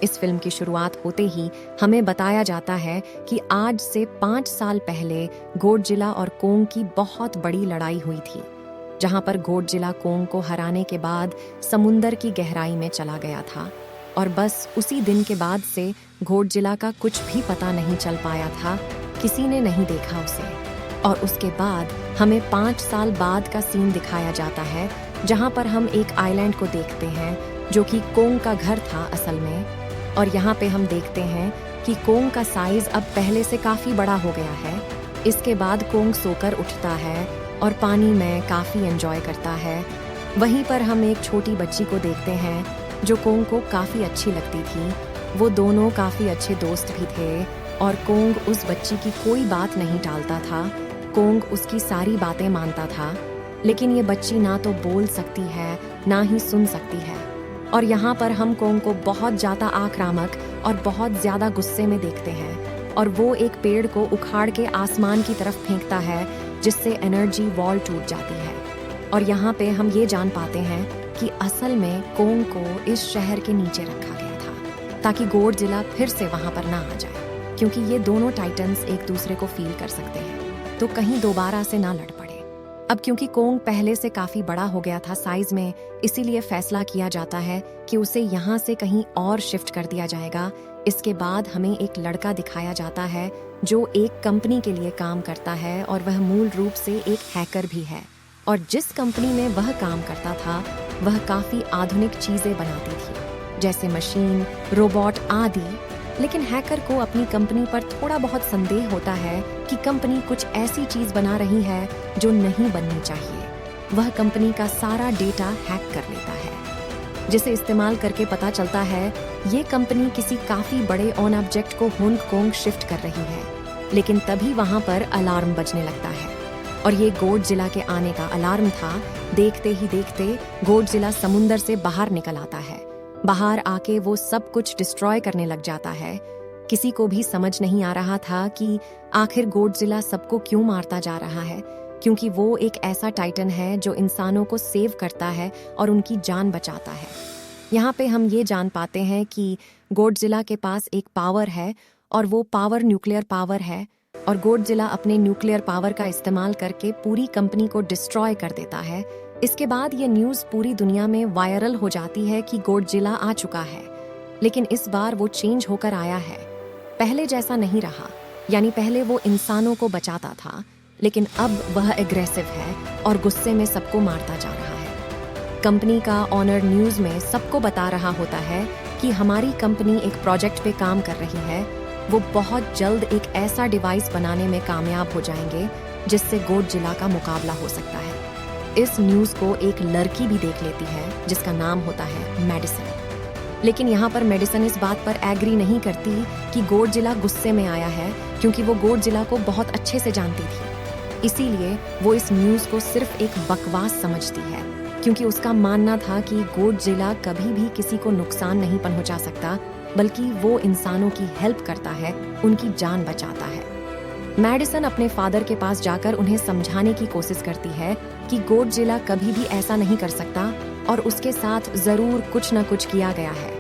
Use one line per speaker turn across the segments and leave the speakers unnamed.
इस फिल्म की शुरुआत होते ही हमें बताया जाता है कि आज से 5 साल पहले गॉडजिला और कोंग की बहुत बड़ी लड़ाई हुई थी, जहां पर गॉडजिला कोंग को हराने के बाद समुंदर की गहराई में चला गया था और बस उसी दिन के बाद से गॉडजिला का कुछ भी पता नहीं चल पाया था, किसी ने नहीं देखा उसे। और उसके बाद हमें 5 साल बाद का सीन दिखाया जाता है, जहां पर हम एक आइलैंड को देखते हैं जो कि कोंग का घर था असल में। और यहाँ पे हम देखते हैं कि कोंग का साइज अब पहले से काफ़ी बड़ा हो गया है। इसके बाद कोंग सोकर उठता है और पानी में काफ़ी एंजॉय करता है। वहीं पर हम एक छोटी बच्ची को देखते हैं जो कोंग को काफ़ी अच्छी लगती थी। वो दोनों काफ़ी अच्छे दोस्त भी थे और कोंग उस बच्ची की कोई बात नहीं टालता था। कोंग उसकी सारी बातें मानता था, लेकिन ये बच्ची ना तो बोल सकती है ना ही सुन सकती है। और यहाँ पर हम कोंग को बहुत ज़्यादा आक्रामक और बहुत ज़्यादा गुस्से में देखते हैं और वो एक पेड़ को उखाड़ के आसमान की तरफ फेंकता है, जिससे एनर्जी वॉल टूट जाती है। और यहाँ पे हम ये जान पाते हैं कि असल में कोंग को इस शहर के नीचे रखा गया था ताकि गॉडजिला फिर से वहाँ पर ना आ जाए, क्योंकि ये दोनों टाइटन्स एक दूसरे को फील कर सकते हैं तो कहीं दोबारा से ना लड़ पड़े। अब क्योंकि कोंग पहले से काफी बड़ा हो गया था साइज में, इसीलिए फैसला किया जाता है कि उसे यहाँ से कहीं और शिफ्ट कर दिया जाएगा। इसके बाद हमें एक लड़का दिखाया जाता है जो एक कंपनी के लिए काम करता है और वह मूल रूप से एक हैकर भी है। और जिस कंपनी में वह काम करता था वह काफी आधुनिक चीजें बनाती थी, जैसे मशीन, रोबोट आदि। लेकिन हैकर को अपनी कंपनी पर थोड़ा बहुत संदेह होता है कि कंपनी कुछ ऐसी चीज बना रही है जो नहीं बननी चाहिए। वह कंपनी का सारा डेटा हैक कर लेता है, जिसे इस्तेमाल करके पता चलता है ये कंपनी किसी काफी बड़े ऑन ऑब्जेक्ट को हांगकांग शिफ्ट कर रही है। लेकिन तभी वहां पर अलार्म बजने लगता है और ये गॉडजिला के आने का अलार्म था। देखते ही देखते गॉडजिला समुंदर से बाहर निकल आता है। बाहर आके वो सब कुछ डिस्ट्रॉय करने लग जाता है। किसी को भी समझ नहीं आ रहा था कि आखिर गॉडजिला सबको क्यों मारता जा रहा है, क्योंकि वो एक ऐसा टाइटन है जो इंसानों को सेव करता है और उनकी जान बचाता है। यहाँ पे हम ये जान पाते हैं कि गॉडजिला के पास एक पावर है और वो पावर न्यूक्लियर पावर है और गॉडजिला अपने न्यूक्लियर पावर का इस्तेमाल करके पूरी कंपनी को डिस्ट्रॉय कर देता है। इसके बाद ये न्यूज़ पूरी दुनिया में वायरल हो जाती है कि गॉडजिला आ चुका है, लेकिन इस बार वो चेंज होकर आया है। पहले जैसा नहीं रहा, यानी पहले वो इंसानों को बचाता था, लेकिन अब वह एग्रेसिव है और गुस्से में सबको मारता जा रहा है। कंपनी का ऑनर न्यूज़ में सबको बता रहा होता है कि हमारी कंपनी एक प्रोजेक्ट पे काम कर रही है। वो बहुत जल्द एक ऐसा डिवाइस बनाने में कामयाब हो जाएंगे जिससे गॉडजिला का मुकाबला हो सकता है। इस न्यूज़ को एक लड़की भी देख लेती है जिसका नाम होता है मेडिसन। लेकिन यहाँ पर मेडिसन इस बात पर एग्री नहीं करती कि गॉडजिला गुस्से में आया है, क्योंकि वो गॉडजिला को बहुत अच्छे से जानती थी। इसीलिए वो इस न्यूज़ को सिर्फ एक बकवास समझती है, क्योंकि उसका मानना था कि गॉडजिला कभी भी किसी को नुकसान नहीं पहुंचा सकता, बल्कि वो इंसानों की हेल्प करता है, उनकी जान बचाता है। मेडिसन अपने फादर के पास जाकर उन्हें समझाने की कोशिश करती है कि गॉडजिला कभी भी ऐसा नहीं कर सकता और उसके साथ जरूर कुछ न कुछ किया गया है।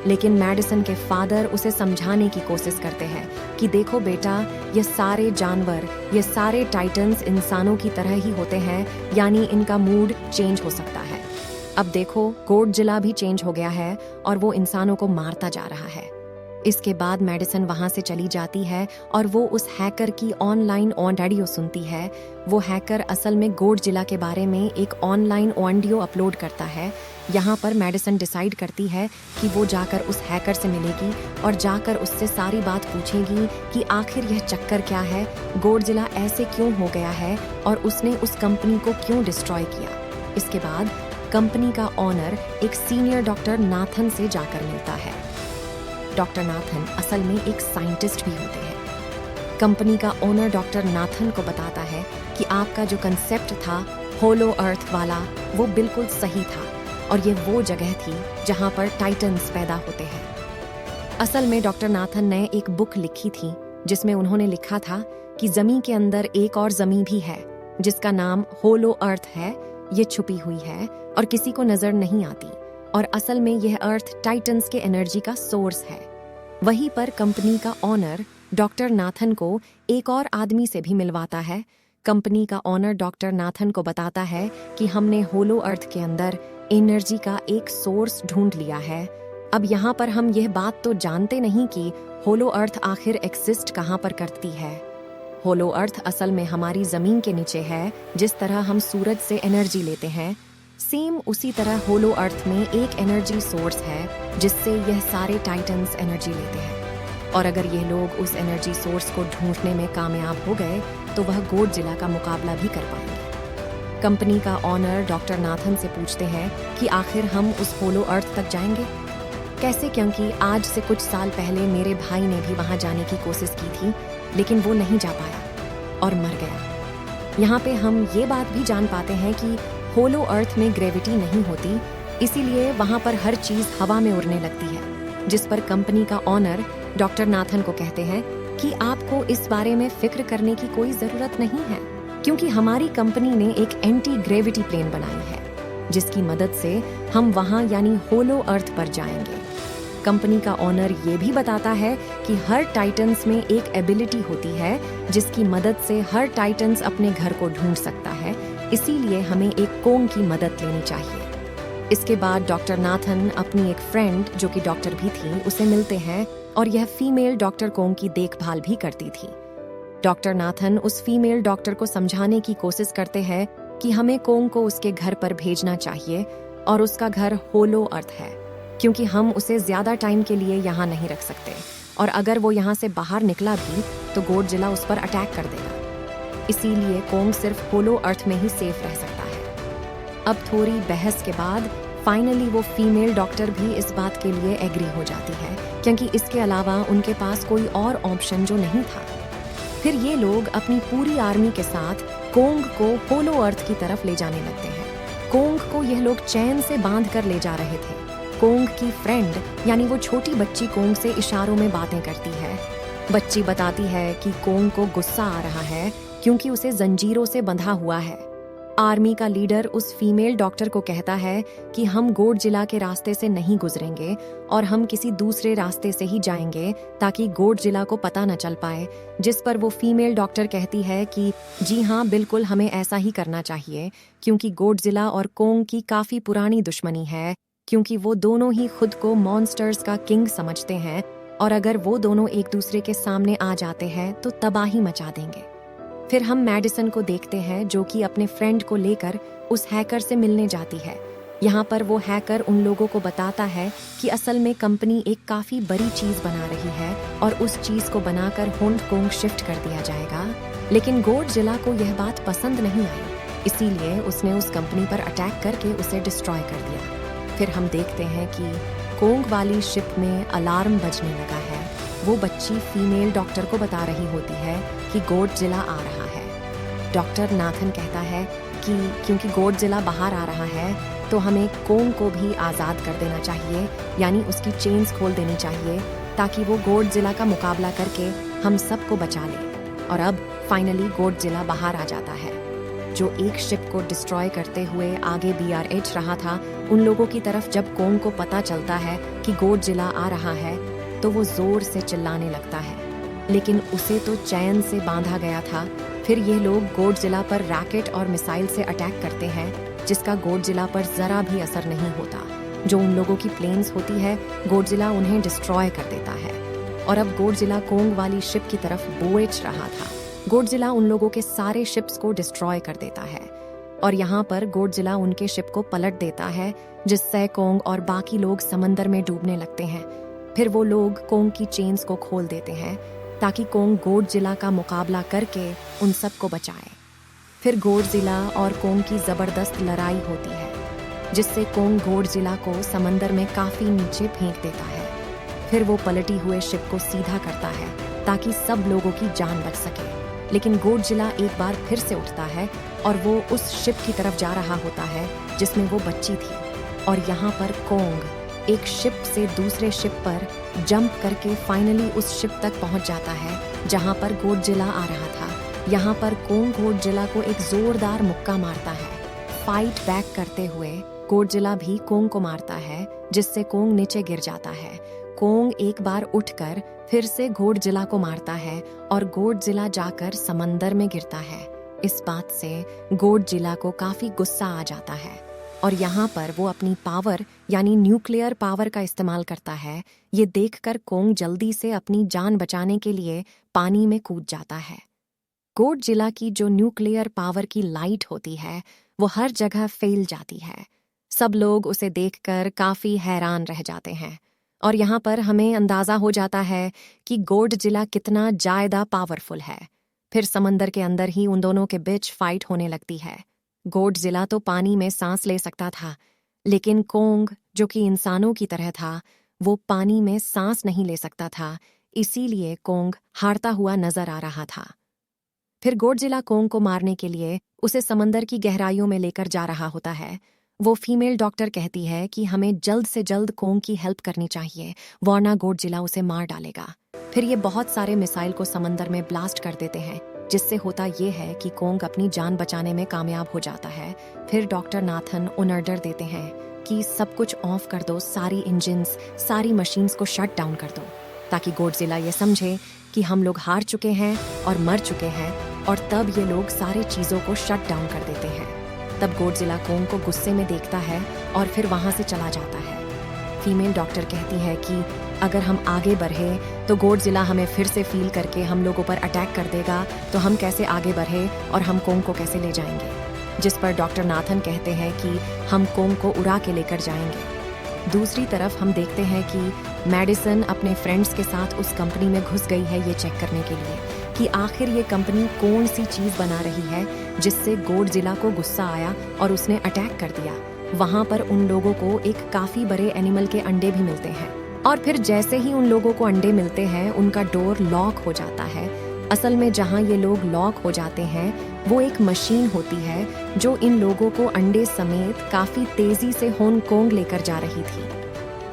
लेकिन मेडिसन के फादर उसे समझाने की कोशिश करते हैं कि देखो बेटा, ये सारे जानवर, ये सारे टाइटन्स इंसानों की तरह ही होते हैं, यानी इनका मूड चेंज हो सकता है। अब देखो, गॉडजिला भी चेंज हो गया है और वो इंसानों को मारता जा रहा है। इसके बाद मेडिसन वहां से चली जाती है और वो उस हैकर की ऑनलाइन ऑडियो सुनती है। वो हैकर असल में गॉडजिला के बारे में एक ऑनलाइन ऑडियो अपलोड करता है। यहाँ पर मेडिसन डिसाइड करती है कि वो जाकर उस हैकर से मिलेगी और जाकर उससे सारी बात पूछेगी कि आखिर यह चक्कर क्या है, गॉडजिला ऐसे क्यों हो गया है और उसने उस कंपनी को क्यों डिस्ट्रॉय किया। इसके बाद कंपनी का ऑनर एक सीनियर डॉक्टर नाथन से जाकर मिलता है। डॉक्टर नाथन असल में एक साइंटिस्ट भी होते हैं। कंपनी का ओनर डॉक्टर नाथन को बताता है कि आपका जो कंसेप्ट था होलो अर्थ वाला, वो बिल्कुल सही था और ये वो जगह थी जहां पर टाइटन्स पैदा होते हैं। असल में डॉक्टर नाथन ने एक बुक लिखी थी जिसमें उन्होंने लिखा था कि जमीन के अंदर एक और जमीन भी है जिसका नाम होलो अर्थ है। ये छुपी हुई है और किसी को नजर नहीं आती और असल में यह अर्थ टाइटन्स के एनर्जी का सोर्स है। वहीं पर कंपनी का ऑनर डॉक्टर नाथन को एक और आदमी से भी मिलवाता है। कंपनी का ऑनर डॉक्टर नाथन को बताता है कि हमने होलो अर्थ के अंदर एनर्जी का एक सोर्स ढूंढ लिया है। अब यहाँ पर हम यह बात तो जानते नहीं कि होलो अर्थ आखिर एक्सिस्ट कहाँ पर करती है। होलो अर्थ असल में हमारी जमीन के नीचे है। जिस तरह हम सूरज से एनर्जी लेते हैं, सेम उसी तरह होलो अर्थ में एक एनर्जी सोर्स है जिससे यह सारे टाइटन्स एनर्जी लेते हैं। और अगर ये लोग उस एनर्जी सोर्स को ढूंढने में कामयाब हो गए तो वह गोडजिला का मुकाबला भी कर पाएंगे। कंपनी का ऑनर डॉक्टर नाथन से पूछते हैं कि आखिर हम उस होलो अर्थ तक जाएंगे कैसे, क्योंकि आज से कुछ साल पहले मेरे भाई ने भी वहां जाने की कोशिश की थी, लेकिन वो नहीं जा पाया और मर गया। यहाँ पे हम ये बात भी जान पाते हैं कि होलो अर्थ में ग्रेविटी नहीं होती, इसीलिए वहां पर हर चीज हवा में उड़ने लगती है। जिस पर कंपनी का ऑनर डॉक्टर नाथन को कहते हैं कि आपको इस बारे में फिक्र करने की कोई जरूरत नहीं है, क्योंकि हमारी कंपनी ने एक एंटी ग्रेविटी प्लेन बनाई है जिसकी मदद से हम वहां यानी होलो अर्थ पर जाएंगे। कंपनी का ऑनर ये भी बताता है कि हर टाइटन्स में एक एबिलिटी होती है जिसकी मदद से हर टाइटन्स अपने घर को ढूंढ सकता है, इसीलिए हमें एक कोंग की मदद लेनी चाहिए। इसके बाद डॉक्टर नाथन अपनी एक फ्रेंड जो कि डॉक्टर भी थी उसे मिलते हैं और यह फीमेल डॉक्टर कोंग की देखभाल भी करती थी। डॉक्टर नाथन उस फीमेल डॉक्टर को समझाने की कोशिश करते हैं कि हमें कोंग को उसके घर पर भेजना चाहिए और उसका घर होलो अर्थ है, क्योंकि हम उसे ज्यादा टाइम के लिए यहाँ नहीं रख सकते और अगर वो यहाँ से बाहर निकला भी तो गोडजिला उस पर अटैक कर देगा। इसीलिए कोंग सिर्फ होलो अर्थ में ही सेफ रह सकता है। अब थोड़ी बहस के बाद फाइनली वो फीमेल डॉक्टर भी इस बात के लिए एग्री हो जाती है, क्योंकि इसके अलावा उनके पास कोई और ऑप्शन जो नहीं था। फिर ये लोग अपनी पूरी आर्मी के साथ कोंग को होलो अर्थ की तरफ ले जाने लगते हैं। कोंग को यह लोग चैन से बांध कर ले जा रहे थे। कोंग की फ्रेंड यानी वो छोटी बच्ची कोंग से इशारों में बातें करती है। बच्ची बताती है कि कोंग को गुस्सा आ रहा है क्योंकि उसे जंजीरों से बंधा हुआ है। आर्मी का लीडर उस फीमेल डॉक्टर को कहता है कि हम गोडजिला के रास्ते से नहीं गुजरेंगे और हम किसी दूसरे रास्ते से ही जाएंगे ताकि गोडजिला को पता न चल पाए। जिस पर वो फीमेल डॉक्टर कहती है कि जी हाँ, बिल्कुल हमें ऐसा ही करना चाहिए, क्योंकि गोडजिला और कोंग की काफी पुरानी दुश्मनी है, क्योंकि वो दोनों ही खुद को मॉन्स्टर्स का किंग समझते हैं और अगर वो दोनों एक दूसरे के सामने आ जाते हैं तो तबाही मचा देंगे। फिर हम मैडिसन को देखते हैं जो कि अपने फ्रेंड को लेकर उस हैकर से मिलने जाती है। यहाँ पर वो हैकर उन लोगों को बताता है कि असल में कंपनी एक काफी बड़ी चीज बना रही है और उस चीज को बनाकर होंगकोंग शिफ्ट कर दिया जाएगा, लेकिन गोडजिला को यह बात पसंद नहीं आई, इसीलिए उसने उस कंपनी पर अटैक करके उसे डिस्ट्रॉय कर दिया। फिर हम देखते हैं कि कोंग वाली शिप में अलार्म बजने लगा है। वो बच्ची फीमेल डॉक्टर को बता रही होती है कि गोडजिला आ रहा है। डॉक्टर नाथन कहता है कि क्योंकि गोडजिला बाहर आ रहा है तो हमें कोंग को भी आज़ाद कर देना चाहिए, यानी उसकी चेन्स खोल देनी चाहिए ताकि वो गोडजिला का मुकाबला करके हम सबको बचा ले। और अब फाइनली गोडजिला बाहर आ जाता है। जो एक शिप को डिस्ट्रॉय करते हुए आगे BRH रहा था, उन लोगों की तरफ जब कोंग को पता चलता है कि गोडजिला आ रहा है तो वो जोर से चिल्लाने लगता है, लेकिन उसे तो चैन से बांधा गया था। फिर ये लोग गोडजिला पर रॉकेट और मिसाइल से अटैक करते हैं, जिसका गोडजिला पर जरा भी असर नहीं होता। जो उन लोगों की प्लेन्स होती है, गोडजिला उन्हें डिस्ट्रॉय कर देता है। और अब गोडजिला कोंग वाली शिप की तरफ बोएच रहा था। गोडजिला उन लोगों के सारे शिप्स को डिस्ट्रॉय कर देता है और यहाँ पर गोडजिला उनके शिप को पलट देता है, जिससे कोंग और बाकी लोग समंदर में डूबने लगते हैं। फिर वो लोग कोंग की चेन्स को खोल देते हैं ताकि कोंग गोडजिला का मुकाबला करके उन सबको बचाए। फिर गोडजिला और कोंग की जबरदस्त लड़ाई होती है, जिससे कोंग गोडजिला को समंदर में काफी नीचे फेंक देता है। फिर वो पलटी हुए शिप को सीधा करता है ताकि सब लोगों की जान बच सके, लेकिन गोडजिला एक बार फिर से उठता है और वो उस शिप की तरफ जा रहा होता है जिसमें वो बच्ची थी। और यहाँ पर कोंग एक शिप से दूसरे शिप पर जंप करके फाइनली उस शिप तक पहुंच जाता है जहां पर गोडजिला आ रहा था। यहाँ पर कोंग गोडजिला को एक जोरदार मुक्का मारता है। फाइट बैक करते हुए गोडजिला भी कोंग को मारता है, जिससे कोंग नीचे गिर जाता है। कोंग एक बार उठकर फिर से गोडजिला को मारता है और गोडजिला जाकर समंदर में गिरता है। इस बात से गोडजिला को काफी गुस्सा आ जाता है और यहाँ पर वो अपनी पावर यानी न्यूक्लियर पावर का इस्तेमाल करता है। ये देखकर कोंग जल्दी से अपनी जान बचाने के लिए पानी में कूद जाता है। गोडजिला की जो न्यूक्लियर पावर की लाइट होती है वो हर जगह फैल जाती है। सब लोग उसे देखकर काफी हैरान रह जाते हैं और यहाँ पर हमें अंदाजा हो जाता है कि गोडजिला कितना ज्यादा पावरफुल है। फिर समंदर के अंदर ही उन दोनों के बीच फाइट होने लगती है। गोडजिला तो पानी में सांस ले सकता था, लेकिन कोंग जो कि इंसानों की तरह था वो पानी में सांस नहीं ले सकता था, इसीलिए कोंग हारता हुआ नजर आ रहा था। फिर गोडजिला कोंग को मारने के लिए उसे समंदर की गहराइयों में लेकर जा रहा होता है। वो फीमेल डॉक्टर कहती है कि हमें जल्द से जल्द कोंग की हेल्प करनी चाहिए, वरना गोडजिला उसे मार डालेगा। फिर ये बहुत सारे मिसाइल को समंदर में ब्लास्ट कर देते हैं, जिससे होता ये है कि कोंग अपनी जान बचाने में कामयाब हो जाता है। फिर डॉक्टर नाथन उन ऑर्डर देते हैं कि सब कुछ ऑफ कर दो, सारी इंजन्स, सारी मशीन्स को शट डाउन कर दो, ताकि गोडजिला ये समझे कि हम लोग हार चुके हैं और मर चुके हैं। और तब ये लोग सारी चीज़ों को शट डाउन कर देते हैं। तब गोडजिला कोंग को गुस्से में देखता है और फिर वहाँ से चला जाता है। फीमेल डॉक्टर कहती है कि अगर हम आगे बढ़े तो गोडजिला हमें फिर से फील करके हम लोगों पर अटैक कर देगा, तो हम कैसे आगे बढ़े और हम कोंग को कैसे ले जाएंगे। जिस पर डॉक्टर नाथन कहते हैं कि हम कोंग को उड़ा के लेकर जाएंगे। दूसरी तरफ हम देखते हैं कि मैडिसन अपने फ्रेंड्स के साथ उस कंपनी में घुस गई है ये चेक करने के लिए कि आखिर ये कंपनी कौन सी चीज़ बना रही है जिससे गोडजिला को गुस्सा आया और उसने अटैक कर दिया। वहाँ पर उन लोगों को एक काफ़ी बड़े एनिमल के अंडे भी मिलते हैं और फिर जैसे ही उन लोगों को अंडे मिलते हैं उनका डोर लॉक हो जाता है। असल में जहाँ ये लोग लॉक हो जाते हैं वो एक मशीन होती है जो इन लोगों को अंडे समेत काफ़ी तेज़ी से हांगकांग लेकर जा रही थी।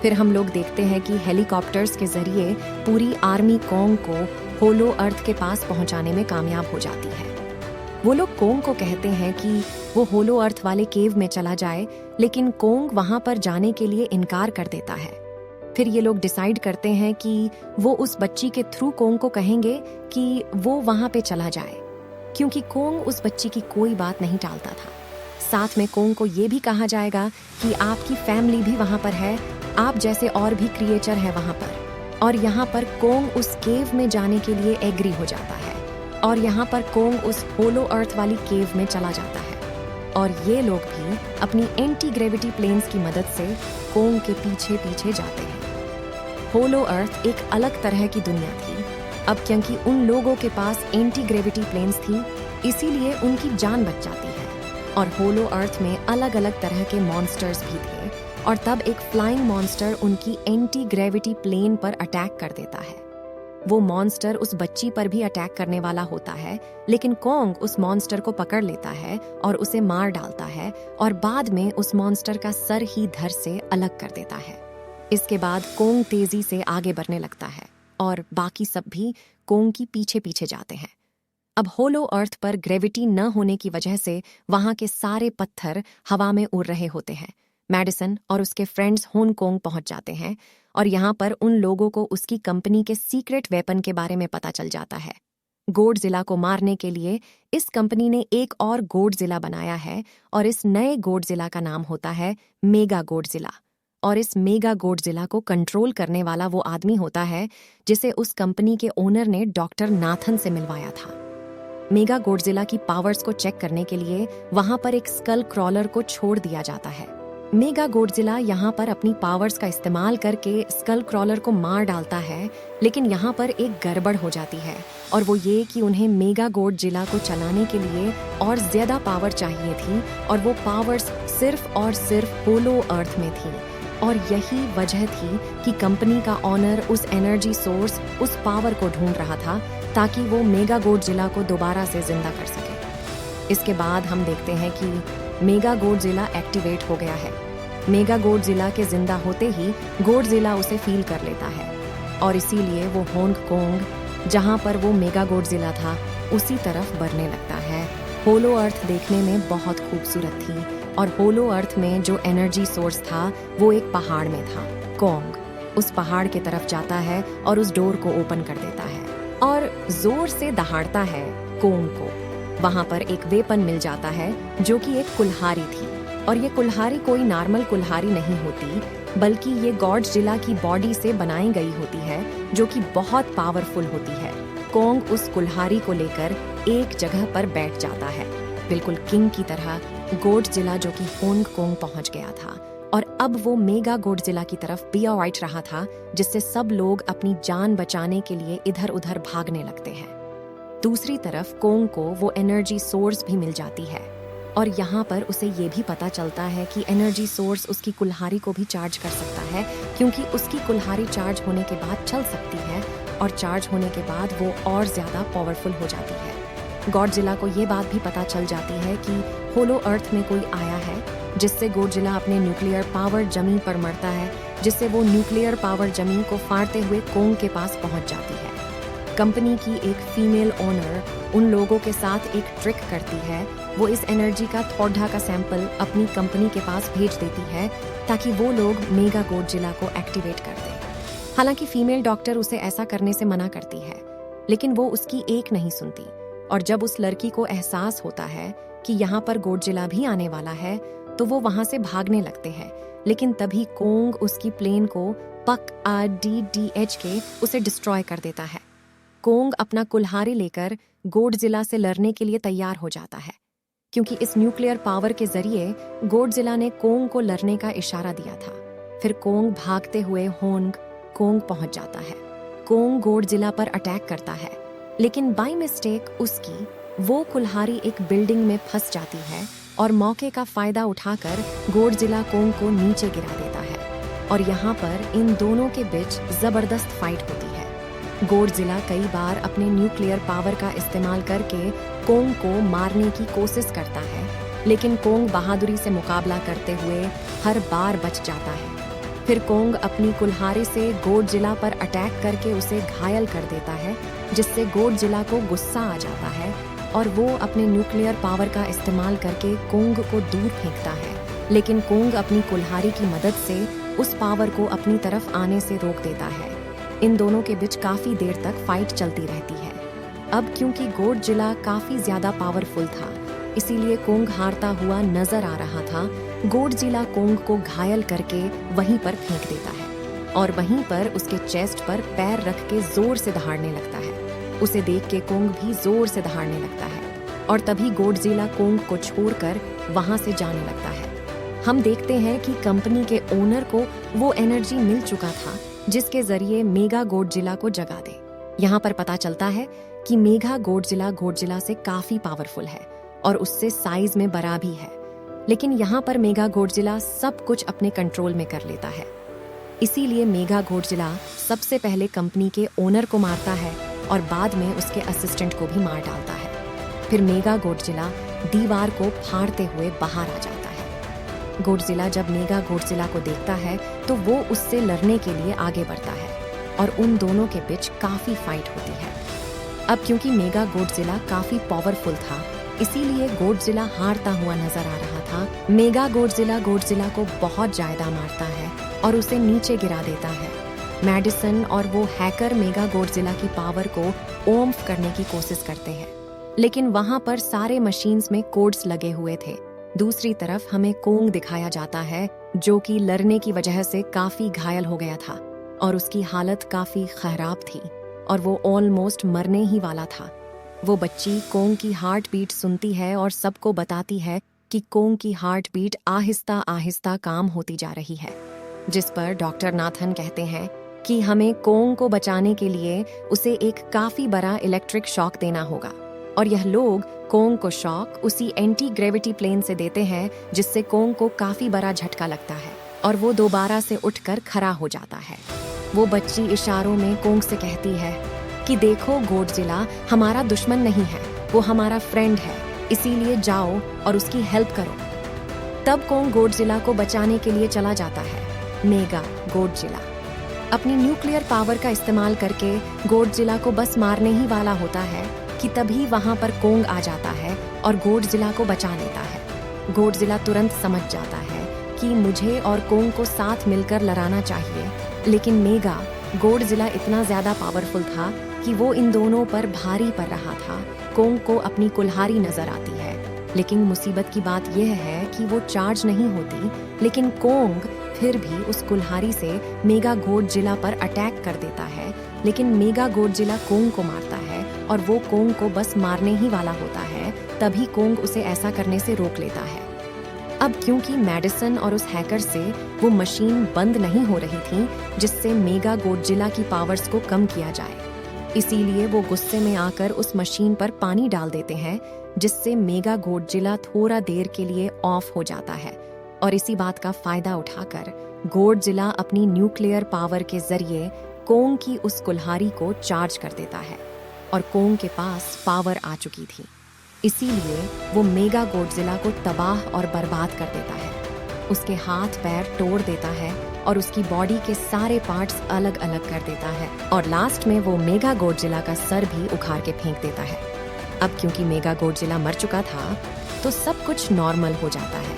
फिर हम लोग देखते हैं कि हेलीकॉप्टर्स के जरिए पूरी आर्मी कोंग को होलो अर्थ के पास पहुंचाने में कामयाब हो जाती है। वो लोग कोंग को कहते हैं कि वो होलो अर्थ वाले केव में चला जाए, लेकिन कोंग वहां पर जाने के लिए इनकार कर देता है। फिर ये लोग डिसाइड करते हैं कि वो उस बच्ची के थ्रू कोंग को कहेंगे कि वो वहां पे चला जाए, क्योंकि कोंग उस बच्ची की कोई बात नहीं टालता था। साथ में कोंग को ये भी कहा जाएगा कि आपकी फैमिली भी वहां पर है, आप जैसे और भी क्रिएचर है वहां पर। और यहाँ पर कोंग उस केव में जाने के लिए एग्री हो जाता है और यहाँ पर कोंग उस होलो अर्थ वाली केव में चला जाता है। और ये लोग भी अपनी एंटी ग्रेविटी प्लेन्स की मदद से कोंग के पीछे पीछे जाते हैं। होलो अर्थ एक अलग तरह की दुनिया थी। अब क्योंकि उन लोगों के पास एंटी ग्रेविटी प्लेन्स थी, इसीलिए उनकी जान बच जाती है। और होलो अर्थ में अलग अलग तरह के मॉन्स्टर्स भी थे और तब एक फ्लाइंग मॉन्स्टर उनकी एंटी ग्रेविटी प्लेन पर अटैक कर देता है। वो मॉन्स्टर उस बच्ची पर भी अटैक करने वाला होता है, लेकिन कोंग उस मॉन्स्टर को पकड़ लेता है और उसे मार डालता है और बाद में उस मॉन्स्टर का सर ही धड़ से अलग कर देता है। इसके बाद कोंग तेजी से आगे बढ़ने लगता है और बाकी सब भी कोंग की पीछे पीछे जाते हैं। अब होलो अर्थ पर ग्रेविटी न होने की वजह से वहां के सारे पत्थर हवा में उड़ रहे होते हैं। मैडिसन और उसके फ्रेंड्स हांगकांग पहुंच जाते हैं और यहाँ पर उन लोगों को उसकी कंपनी के सीक्रेट वेपन के बारे में पता चल जाता है। गोडजिला को मारने के लिए इस कंपनी ने एक और गोडजिला बनाया है और इस नए गोडजिला का नाम होता है मेगा गोडजिला। और इस मेगा गोडजिला को कंट्रोल करने वाला वो आदमी होता है जिसे उस कंपनी के ओनर ने डॉक्टर नाथन से मिलवाया था। मेगा गोडजिला की पावर्स को चेक करने के लिए वहां पर एक स्कल क्रॉलर को छोड़ दिया जाता है। मेगा गोडजिला यहाँ पर अपनी पावर्स का इस्तेमाल करके स्कल क्रॉलर को मार डालता है, लेकिन यहाँ पर एक गड़बड़ हो जाती है और वो ये कि उन्हें मेगा गोडजिला को चलाने के लिए और ज्यादा पावर चाहिए थी और वो पावर्स सिर्फ और सिर्फ होलो अर्थ में थी। और यही वजह थी कि कंपनी का ऑनर उस एनर्जी सोर्स, उस पावर को ढूंढ रहा था ताकि वो मेगा गोडजिला को दोबारा से जिंदा कर सके। इसके बाद हम देखते हैं कि मेगा गोडजिला एक्टिवेट हो गया है। मेगा गोडजिला के जिंदा होते ही गोडजिला उसे फील कर लेता है और इसीलिए वो हांगकांग, जहाँ पर वो मेगा गोडजिला था, उसी तरफ बढ़ने लगता है। होलो अर्थ देखने में बहुत खूबसूरत थी, और होलो अर्थ में जो एनर्जी सोर्स था वो एक पहाड़ में था। कोंग उस पहाड़ की तरफ जाता है और उस डोर को ओपन कर देता है और जोर से दहाड़ता है कोंग को। वहां पर एक वेपन मिल जाता है जो कि एक कुल्हाड़ी थी, और ये कुल्हाड़ी कोई नॉर्मल कुल्हाड़ी नहीं होती, बल्कि ये गॉडजिला की बॉडी से बनाई गई होती है जो कि बहुत पावरफुल होती है। कोंग उस कुल्हाड़ी को लेकर एक जगह पर बैठ जाता है, बिल्कुल किंग की तरह। गॉडजिला जो कि हांगकांग पहुंच गया था और अब वो मेगा गॉडजिला की तरफ बियावाइट रहा था, जिससे सब लोग अपनी जान बचाने के लिए इधर उधर भागने लगते हैं। दूसरी तरफ कोंग को वो एनर्जी सोर्स भी मिल जाती है और यहाँ पर उसे ये भी पता चलता है कि एनर्जी सोर्स उसकी कुल्हाड़ी को भी चार्ज कर सकता है, क्योंकि उसकी कुल्हाड़ी चार्ज होने के बाद चल सकती है और चार्ज होने के बाद वो और ज़्यादा पावरफुल हो जाती है। गॉडजिला को ये बात भी पता चल जाती है कि होलो अर्थ में कोई आया है, जिससे गॉडजिला अपने न्यूक्लियर पावर जमी पर मरता है, जिससे वो न्यूक्लियर पावर जमी को फाड़ते हुए कोंग के पास पहुंच जाती है। कंपनी की एक फीमेल ओनर उन लोगों के साथ एक ट्रिक करती है। वो इस एनर्जी का थोड़ा का सैंपल अपनी कंपनी के पास भेज देती है ताकि वो लोग मेगा गॉडजिला को एक्टिवेट कर दें। हालांकि फीमेल डॉक्टर उसे ऐसा करने से मना करती है, लेकिन वो उसकी एक नहीं सुनती। और जब उस लड़की को एहसास होता है कि यहाँ पर गॉडजिला भी आने वाला है, तो वो वहां से भागने लगते हैं। लेकिन तभी कोंग उसकी प्लेन को पक RDDH के उसे डिस्ट्रॉय कर देता है। कोंग अपना कुल्हाड़ी लेकर गॉडजिला से लड़ने के लिए तैयार हो जाता है, क्योंकि इस न्यूक्लियर पावर के जरिए गॉडजिला ने कोंग को लड़ने का इशारा दिया था। फिर कोंग भागते हुए हांगकांग पहुंच जाता है। कोंग गॉडजिला पर अटैक करता है, लेकिन बाय मिस्टेक उसकी वो कुल्हाड़ी एक बिल्डिंग में फंस जाती है और मौके का फायदा उठाकर गॉडजिला कोंग को नीचे गिरा देता है। और यहाँ पर इन दोनों के बीच जबरदस्त फाइट होती है। गॉडजिला कई बार अपने न्यूक्लियर पावर का इस्तेमाल करके कोंग को मारने की कोशिश करता है, लेकिन कोंग बहादुरी से मुकाबला करते हुए हर बार बच जाता है। फिर कोंग अपनी कुल्हाड़ी से गॉडजिला पर अटैक करके उसे घायल कर देता है, जिससे गॉडजिला को गुस्सा आ जाता है और वो अपने न्यूक्लियर पावर का इस्तेमाल करके कोंग को दूर फेंकता है। लेकिन कोंग अपनी कुल्हाड़ी की मदद से उस पावर को अपनी तरफ आने से रोक देता है। इन दोनों के बीच काफी देर तक फाइट चलती रहती है। अब क्योंकि गॉडजिला काफी ज्यादा पावरफुल था, इसीलिए कोंग हारता हुआ नजर आ रहा था। गॉडजिला कोंग को घायल करके वहीं पर फेंक देता है और वहीं पर उसके चेस्ट पर पैर रख के जोर से दहाड़ने लगता है। उसे देख के कोंग भी जोर से दहाड़ने लगता है और तभी गॉडजिला कोंग को छोड़कर वहां से जाने लगता है। हम देखते हैं कि कंपनी के ओनर को वो एनर्जी मिल चुका था जिसके जरिए मेगा गॉडजिला को जगा दे। यहाँ पर पता चलता है कि मेगा गॉडजिला से काफी पावरफुल है और उससे साइज में बड़ा भी है, लेकिन यहाँ पर मेगा गॉडजिला सब कुछ अपने कंट्रोल में कर लेता है। इसीलिए मेगा गॉडजिला सबसे पहले कंपनी के ओनर को मारता है और बाद में उसके असिस्टेंट को भी मार डालता है। फिर मेगा गॉडजिला दीवार को फाड़ते हुए बाहर आ जाता है। गॉडजिला जब मेगा गॉडजिला को देखता है तो वो उससे लड़ने के लिए आगे बढ़ता है और उन दोनों के बीच काफी फाइट होती है। अब क्योंकि मेगा गॉडजिला काफी पावरफुल था, इसीलिए गॉडजिला हारता हुआ नजर आ रहा था। मेगा गॉडजिला को बहुत ज्यादा मारता है और उसे नीचे गिरा देता है। मैडिसन और वो हैकर मेगा गॉडजिला की पावर को ओम्फ करने की कोशिश करते हैं, लेकिन वहां पर सारे मशीन्स में कोड्स लगे हुए थे। दूसरी तरफ हमें कोंग दिखाया जाता है, जो कि लड़ने की वजह से काफी घायल हो गया था और उसकी हालत काफी खराब थी और वो ऑलमोस्ट मरने ही वाला था। वो बच्ची कोंग की हार्ट बीट सुनती है और सबको बताती है कि कोंग की हार्ट बीट आहिस्ता आहिस्ता काम होती जा रही है, जिस पर डॉक्टर नाथन कहते हैं कि हमें कोंग को बचाने के लिए उसे एक काफी बड़ा इलेक्ट्रिक शॉक देना होगा। और यह लोग कोंग को शॉक उसी एंटी ग्रेविटी प्लेन से देते हैं, जिससे कोंग को काफी बड़ा झटका लगता है और वो दोबारा से उठकर खड़ा हो जाता है। वो बच्ची इशारों में कोंग से कहती है कि देखो गॉडजिला हमारा दुश्मन नहीं है, वो हमारा फ्रेंड है, इसीलिए जाओ और उसकी हेल्प करो। तब कोंग गॉडजिला को बचाने के लिए चला जाता है। मेगा गॉडजिला अपनी न्यूक्लियर पावर का इस्तेमाल करके गॉडजिला को बस मारने ही वाला होता है कि तभी वहां पर कोंग आ जाता है और गॉडजिला को बचा लेता है। गोडजिला तुरंत समझ जाता है कि मुझे और कोंग को साथ मिलकर लड़ाना चाहिए, लेकिन मेगा गोडजिला इतना ज्यादा पावरफुल था कि वो इन दोनों पर भारी पड़ रहा था। कोंग को अपनी कुल्हाड़ी नजर आती है, लेकिन मुसीबत की बात यह है कि वो चार्ज नहीं होती, लेकिन कोंग फिर भी उस कुल्हाड़ी से मेगा गोडजिला पर अटैक कर देता है। लेकिन मेगा गोडजिला कोंग को मारता है और वो कोंग को बस मारने ही वाला होता है, तभी कोंग उसे ऐसा करने से रोक लेता है। अब क्योंकि मैडिसन और उस हैकर से वो मशीन बंद नहीं हो रही थी जिससे मेगा गोडजिला की पावर्स को कम किया जाए, इसीलिए वो गुस्से में आकर उस मशीन पर पानी डाल देते हैं, जिससे मेगा गोडजिला थोड़ा देर के लिए ऑफ हो जाता है। और इसी बात का फायदा उठाकर गोडजिला अपनी न्यूक्लियर पावर के जरिए कोंग की उस कुल्हाड़ी को चार्ज कर देता है और कोंग के पास पावर आ चुकी थी, इसीलिए वो मेगा गोडजिला को तबाह और बर्बाद कर देता है। उसके हाथ पैर तोड़ देता है और उसकी बॉडी के सारे पार्ट्स अलग अलग कर देता है और लास्ट में वो मेगा गोडजिला का सर भी उखाड़ के फेंक देता है। अब क्योंकि मेगा गोडजिला मर चुका था तो सब कुछ नॉर्मल हो जाता है,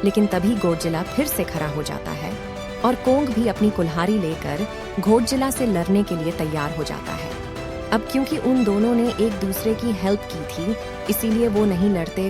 लेकिन तभी गोडजिला फिर से खड़ा हो जाता है और कोंग भी अपनी कुल्हाड़ी लेकर गोडजिला से लड़ने के लिए तैयार हो जाता है। अब क्योंकि उन दोनों ने एक दूसरे की हेल्प की थी, इसीलिए वो नहीं लड़ते।